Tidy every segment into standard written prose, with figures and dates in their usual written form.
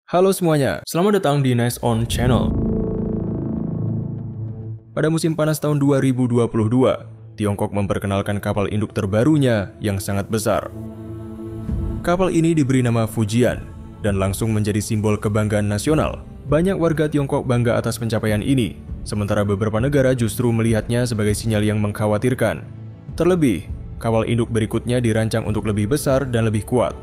Halo semuanya, selamat datang di Nice On Channel. Pada musim panas tahun 2022, Tiongkok memperkenalkan kapal induk terbarunya yang sangat besar. Kapal ini diberi nama Fujian dan langsung menjadi simbol kebanggaan nasional. Banyak warga Tiongkok bangga atas pencapaian ini, sementara beberapa negara justru melihatnya sebagai sinyal yang mengkhawatirkan. Terlebih, kapal induk berikutnya dirancang untuk lebih besar dan lebih kuat.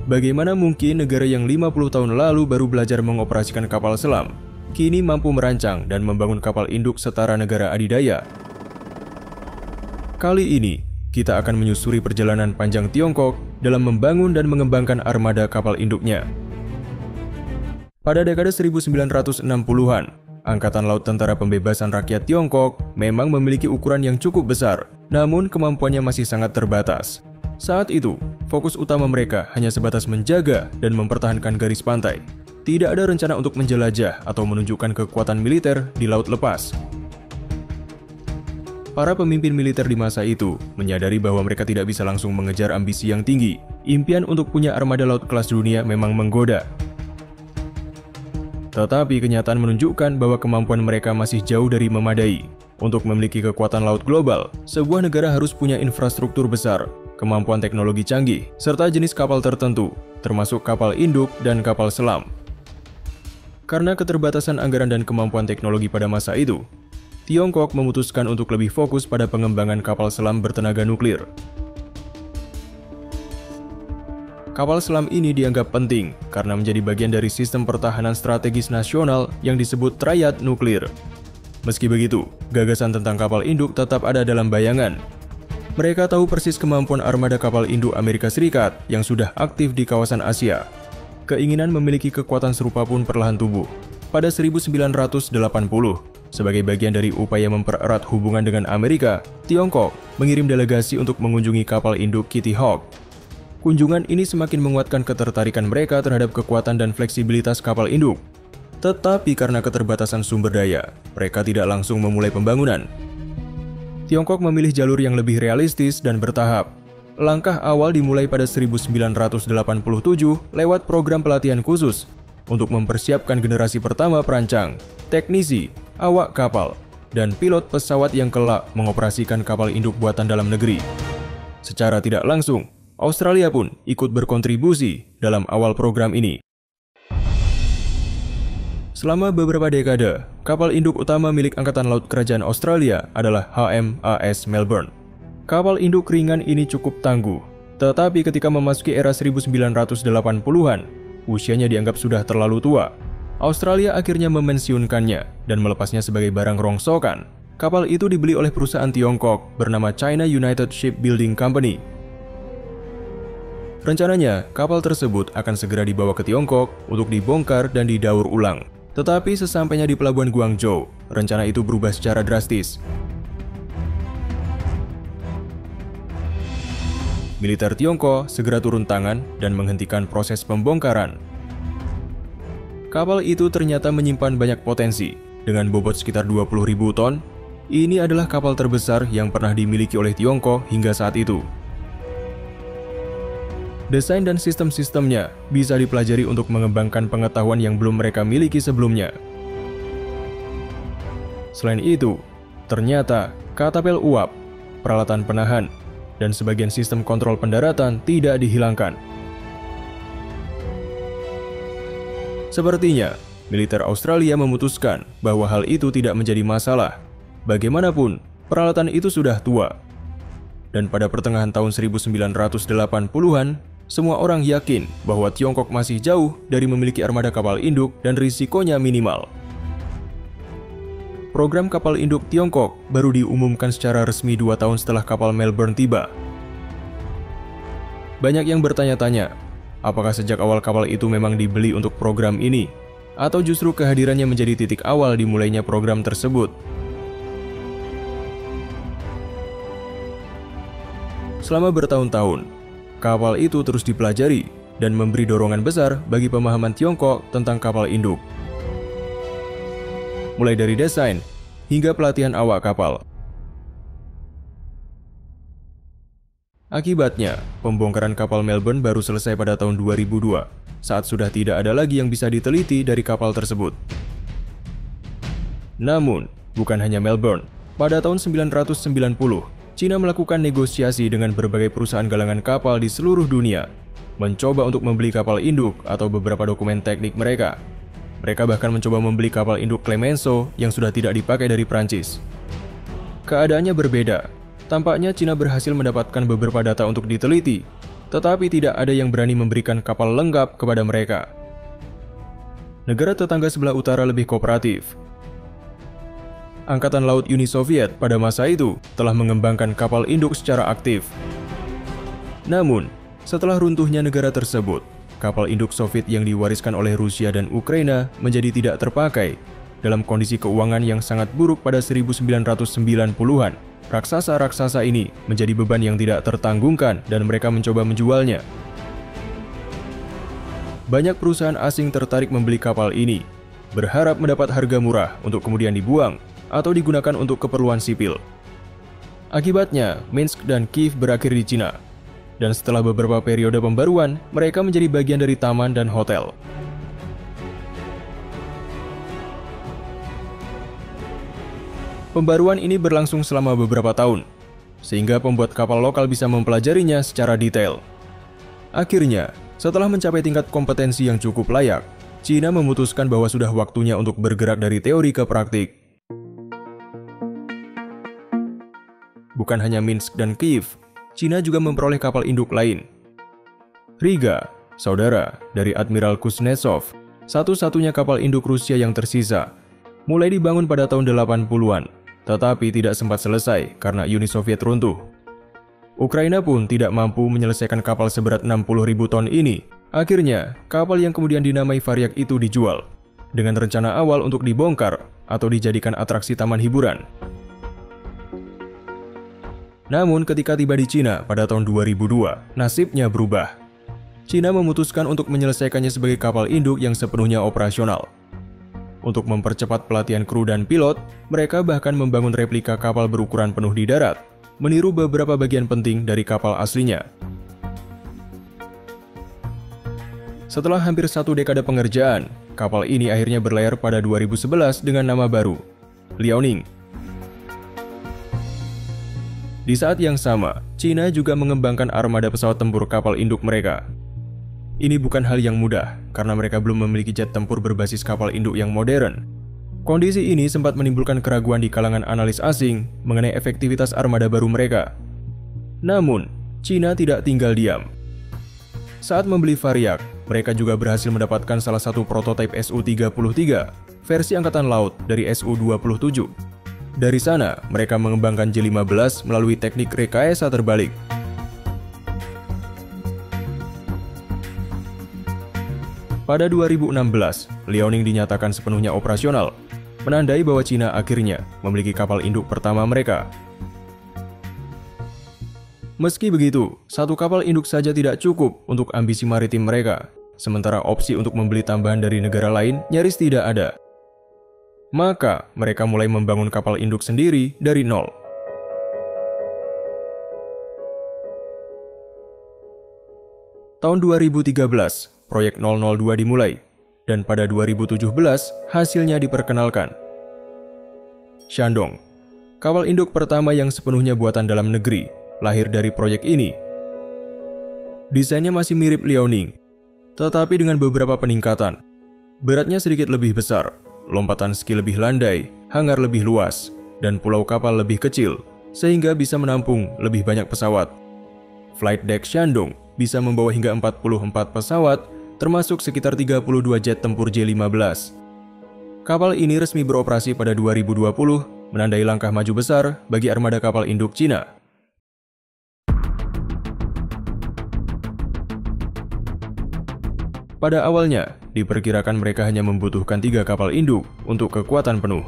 Bagaimana mungkin negara yang 50 tahun lalu baru belajar mengoperasikan kapal selam, kini mampu merancang dan membangun kapal induk setara negara adidaya? Kali ini, kita akan menyusuri perjalanan panjang Tiongkok dalam membangun dan mengembangkan armada kapal induknya. Pada dekade 1960-an, Angkatan Laut Tentara Pembebasan Rakyat Tiongkok memang memiliki ukuran yang cukup besar, namun kemampuannya masih sangat terbatas. Saat itu, fokus utama mereka hanya sebatas menjaga dan mempertahankan garis pantai. Tidak ada rencana untuk menjelajah atau menunjukkan kekuatan militer di laut lepas. Para pemimpin militer di masa itu menyadari bahwa mereka tidak bisa langsung mengejar ambisi yang tinggi. Impian untuk punya armada laut kelas dunia memang menggoda. Tetapi kenyataan menunjukkan bahwa kemampuan mereka masih jauh dari memadai. Untuk memiliki kekuatan laut global, sebuah negara harus punya infrastruktur besar, kemampuan teknologi canggih, serta jenis kapal tertentu, termasuk kapal induk dan kapal selam. Karena keterbatasan anggaran dan kemampuan teknologi pada masa itu, Tiongkok memutuskan untuk lebih fokus pada pengembangan kapal selam bertenaga nuklir. Kapal selam ini dianggap penting karena menjadi bagian dari sistem pertahanan strategis nasional yang disebut triad nuklir. Meski begitu, gagasan tentang kapal induk tetap ada dalam bayangan. Mereka tahu persis kemampuan armada kapal induk Amerika Serikat yang sudah aktif di kawasan Asia. Keinginan memiliki kekuatan serupa pun perlahan tumbuh. Pada 1980, sebagai bagian dari upaya mempererat hubungan dengan Amerika, Tiongkok mengirim delegasi untuk mengunjungi kapal induk Kitty Hawk. Kunjungan ini semakin menguatkan ketertarikan mereka terhadap kekuatan dan fleksibilitas kapal induk. Tetapi karena keterbatasan sumber daya, mereka tidak langsung memulai pembangunan. Tiongkok memilih jalur yang lebih realistis dan bertahap. Langkah awal dimulai pada 1987 lewat program pelatihan khusus untuk mempersiapkan generasi pertama perancang, teknisi, awak kapal, dan pilot pesawat yang kelak mengoperasikan kapal induk buatan dalam negeri. Secara tidak langsung, Australia pun ikut berkontribusi dalam awal program ini. Selama beberapa dekade, kapal induk utama milik Angkatan Laut Kerajaan Australia adalah HMAS Melbourne. Kapal induk ringan ini cukup tangguh, tetapi ketika memasuki era 1980-an, usianya dianggap sudah terlalu tua. Australia akhirnya memensiunkannya dan melepasnya sebagai barang rongsokan. Kapal itu dibeli oleh perusahaan Tiongkok bernama China United Shipbuilding Company. Rencananya, kapal tersebut akan segera dibawa ke Tiongkok untuk dibongkar dan didaur ulang. Tetapi sesampainya di pelabuhan Guangzhou, rencana itu berubah secara drastis. Militer Tiongkok segera turun tangan dan menghentikan proses pembongkaran. Kapal itu ternyata menyimpan banyak potensi. Dengan bobot sekitar 20.000 ton, ini adalah kapal terbesar yang pernah dimiliki oleh Tiongkok hingga saat itu. Desain dan sistem-sistemnya bisa dipelajari untuk mengembangkan pengetahuan yang belum mereka miliki sebelumnya. Selain itu, ternyata katapel uap, peralatan penahan, dan sebagian sistem kontrol pendaratan tidak dihilangkan. Sepertinya, militer Australia memutuskan bahwa hal itu tidak menjadi masalah. Bagaimanapun, peralatan itu sudah tua. Dan pada pertengahan tahun 1980-an, semua orang yakin bahwa Tiongkok masih jauh dari memiliki armada kapal induk dan risikonya minimal. Program kapal induk Tiongkok baru diumumkan secara resmi 2 tahun setelah kapal Melbourne tiba. Banyak yang bertanya-tanya, apakah sejak awal kapal itu memang dibeli untuk program ini, atau justru kehadirannya menjadi titik awal dimulainya program tersebut. Selama bertahun-tahun, kapal itu terus dipelajari dan memberi dorongan besar bagi pemahaman Tiongkok tentang kapal induk. Mulai dari desain hingga pelatihan awak kapal. Akibatnya, pembongkaran kapal Melbourne baru selesai pada tahun 2002. saat sudah tidak ada lagi yang bisa diteliti dari kapal tersebut. Namun, bukan hanya Melbourne. Pada tahun 990, Cina melakukan negosiasi dengan berbagai perusahaan galangan kapal di seluruh dunia, mencoba untuk membeli kapal induk atau beberapa dokumen teknik mereka. Mereka bahkan mencoba membeli kapal induk Clemenceau yang sudah tidak dipakai dari Prancis. Keadaannya berbeda. Tampaknya Cina berhasil mendapatkan beberapa data untuk diteliti, tetapi tidak ada yang berani memberikan kapal lengkap kepada mereka. Negara tetangga sebelah utara lebih kooperatif. Angkatan Laut Uni Soviet pada masa itu telah mengembangkan kapal induk secara aktif. Namun, setelah runtuhnya negara tersebut, kapal induk Soviet yang diwariskan oleh Rusia dan Ukraina menjadi tidak terpakai. Dalam kondisi keuangan yang sangat buruk pada 1990-an, raksasa-raksasa ini menjadi beban yang tidak tertanggungkan dan mereka mencoba menjualnya. Banyak perusahaan asing tertarik membeli kapal ini, berharap mendapat harga murah untuk kemudian dibuang atau digunakan untuk keperluan sipil. Akibatnya, Minsk dan Kiev berakhir di Cina. Dan setelah beberapa periode pembaruan, mereka menjadi bagian dari taman dan hotel. Pembaruan ini berlangsung selama beberapa tahun, sehingga pembuat kapal lokal bisa mempelajarinya secara detail. Akhirnya, setelah mencapai tingkat kompetensi yang cukup layak, Cina memutuskan bahwa sudah waktunya untuk bergerak dari teori ke praktik. Bukan hanya Minsk dan Kiev, Cina juga memperoleh kapal induk lain. Riga, saudara dari Admiral Kuznetsov, satu-satunya kapal induk Rusia yang tersisa, mulai dibangun pada tahun 80-an, tetapi tidak sempat selesai karena Uni Soviet runtuh. Ukraina pun tidak mampu menyelesaikan kapal seberat 60.000 ton ini. Akhirnya, kapal yang kemudian dinamai Varyak itu dijual, dengan rencana awal untuk dibongkar atau dijadikan atraksi taman hiburan. Namun ketika tiba di Cina pada tahun 2002, nasibnya berubah. Cina memutuskan untuk menyelesaikannya sebagai kapal induk yang sepenuhnya operasional. Untuk mempercepat pelatihan kru dan pilot, mereka bahkan membangun replika kapal berukuran penuh di darat, meniru beberapa bagian penting dari kapal aslinya. Setelah hampir 1 dekade pengerjaan, kapal ini akhirnya berlayar pada 2011 dengan nama baru, Liaoning. Di saat yang sama, Cina juga mengembangkan armada pesawat tempur kapal induk mereka. Ini bukan hal yang mudah, karena mereka belum memiliki jet tempur berbasis kapal induk yang modern. Kondisi ini sempat menimbulkan keraguan di kalangan analis asing mengenai efektivitas armada baru mereka. Namun, Cina tidak tinggal diam. Saat membeli Varyak, mereka juga berhasil mendapatkan salah satu prototipe Su-33, versi Angkatan Laut dari Su-27. Dari sana, mereka mengembangkan J-15 melalui teknik rekayasa terbalik. Pada 2016, Liaoning dinyatakan sepenuhnya operasional, menandai bahwa Cina akhirnya memiliki kapal induk pertama mereka. Meski begitu, satu kapal induk saja tidak cukup untuk ambisi maritim mereka, sementara opsi untuk membeli tambahan dari negara lain nyaris tidak ada. Maka, mereka mulai membangun kapal induk sendiri dari nol. Tahun 2013, proyek 002 dimulai, dan pada 2017, hasilnya diperkenalkan. Shandong, kapal induk pertama yang sepenuhnya buatan dalam negeri, lahir dari proyek ini. Desainnya masih mirip Liaoning, tetapi dengan beberapa peningkatan. Beratnya sedikit lebih besar, lompatan ski lebih landai, hanggar lebih luas, dan pulau kapal lebih kecil, sehingga bisa menampung lebih banyak pesawat. Flight deck Shandong bisa membawa hingga 44 pesawat, termasuk sekitar 32 jet tempur J-15. Kapal ini resmi beroperasi pada 2020, menandai langkah maju besar bagi armada kapal induk Cina. Pada awalnya, diperkirakan mereka hanya membutuhkan 3 kapal induk untuk kekuatan penuh.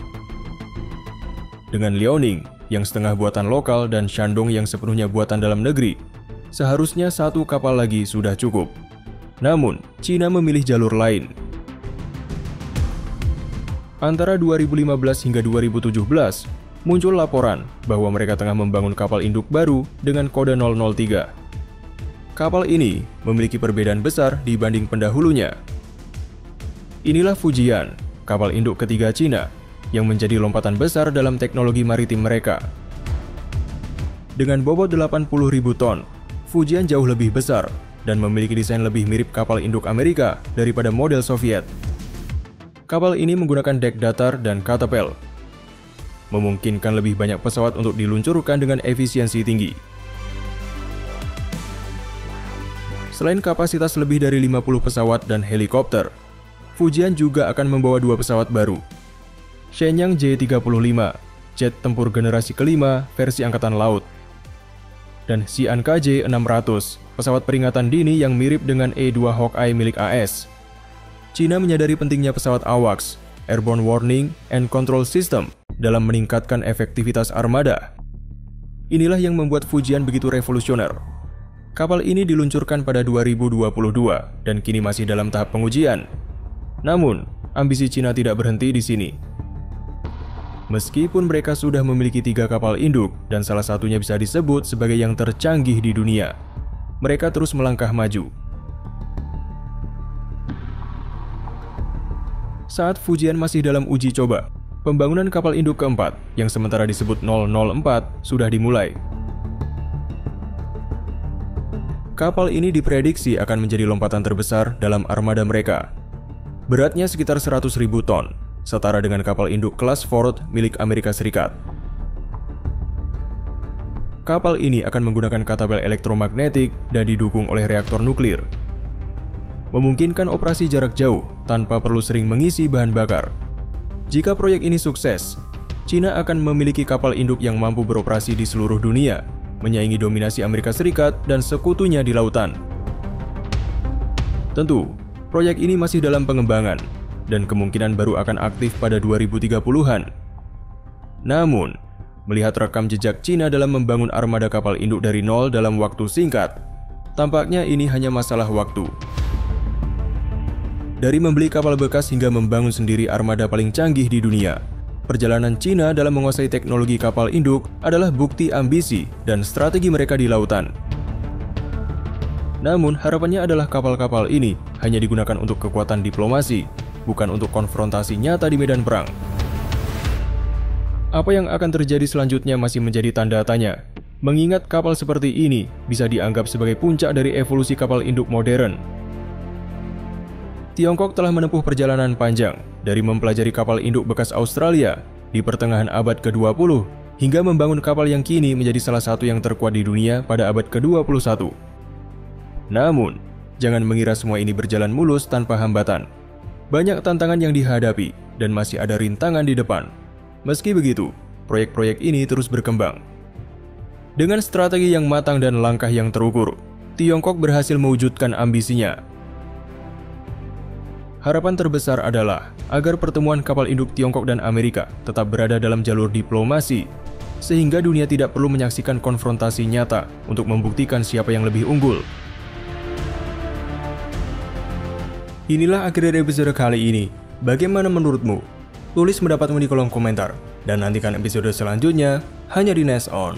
Dengan Liaoning yang setengah buatan lokal dan Shandong yang sepenuhnya buatan dalam negeri, seharusnya 1 kapal lagi sudah cukup. Namun, Cina memilih jalur lain. Antara 2015 hingga 2017, muncul laporan bahwa mereka tengah membangun kapal induk baru dengan kode 003. Kapal ini memiliki perbedaan besar dibanding pendahulunya. Inilah Fujian, kapal induk ketiga Cina, yang menjadi lompatan besar dalam teknologi maritim mereka. Dengan bobot 80.000 ton, Fujian jauh lebih besar dan memiliki desain lebih mirip kapal induk Amerika daripada model Soviet. Kapal ini menggunakan dek datar dan katapel, memungkinkan lebih banyak pesawat untuk diluncurkan dengan efisiensi tinggi. Selain kapasitas lebih dari 50 pesawat dan helikopter, Fujian juga akan membawa 2 pesawat baru. Shenyang J-35, jet tempur generasi kelima versi Angkatan Laut, dan Xi'an KJ-600, pesawat peringatan dini yang mirip dengan E-2 Hawkeye milik AS. Cina menyadari pentingnya pesawat AWACS, Airborne Warning and Control System, dalam meningkatkan efektivitas armada. Inilah yang membuat Fujian begitu revolusioner. Kapal ini diluncurkan pada 2022 dan kini masih dalam tahap pengujian. Namun, ambisi Cina tidak berhenti di sini. Meskipun mereka sudah memiliki 3 kapal induk dan salah satunya bisa disebut sebagai yang tercanggih di dunia, mereka terus melangkah maju. Saat Fujian masih dalam uji coba, pembangunan kapal induk keempat yang sementara disebut 004 sudah dimulai. Kapal ini diprediksi akan menjadi lompatan terbesar dalam armada mereka. Beratnya sekitar 100.000 ton, setara dengan kapal induk kelas Ford milik Amerika Serikat. Kapal ini akan menggunakan katapel elektromagnetik dan didukung oleh reaktor nuklir, memungkinkan operasi jarak jauh tanpa perlu sering mengisi bahan bakar. Jika proyek ini sukses, Cina akan memiliki kapal induk yang mampu beroperasi di seluruh dunia, menyaingi dominasi Amerika Serikat dan sekutunya di lautan. Tentu, proyek ini masih dalam pengembangan dan kemungkinan baru akan aktif pada 2030-an. Namun, melihat rekam jejak Cina dalam membangun armada kapal induk dari nol dalam waktu singkat, tampaknya ini hanya masalah waktu. Dari membeli kapal bekas hingga membangun sendiri armada paling canggih di dunia, perjalanan Cina dalam menguasai teknologi kapal induk adalah bukti ambisi dan strategi mereka di lautan. Namun, harapannya adalah kapal-kapal ini hanya digunakan untuk kekuatan diplomasi, bukan untuk konfrontasi nyata di medan perang. Apa yang akan terjadi selanjutnya masih menjadi tanda tanya, mengingat kapal seperti ini bisa dianggap sebagai puncak dari evolusi kapal induk modern. Tiongkok telah menempuh perjalanan panjang dari mempelajari kapal induk bekas Australia di pertengahan abad ke-20 hingga membangun kapal yang kini menjadi salah satu yang terkuat di dunia pada abad ke-21. Namun, jangan mengira semua ini berjalan mulus tanpa hambatan. Banyak tantangan yang dihadapi dan masih ada rintangan di depan. Meski begitu, proyek-proyek ini terus berkembang. Dengan strategi yang matang dan langkah yang terukur, Tiongkok berhasil mewujudkan ambisinya. Harapan terbesar adalah agar pertemuan kapal induk Tiongkok dan Amerika tetap berada dalam jalur diplomasi, sehingga dunia tidak perlu menyaksikan konfrontasi nyata untuk membuktikan siapa yang lebih unggul. Inilah akhir dari episode kali ini. Bagaimana menurutmu? Tulis pendapatmu di kolom komentar. Dan nantikan episode selanjutnya hanya di Next On.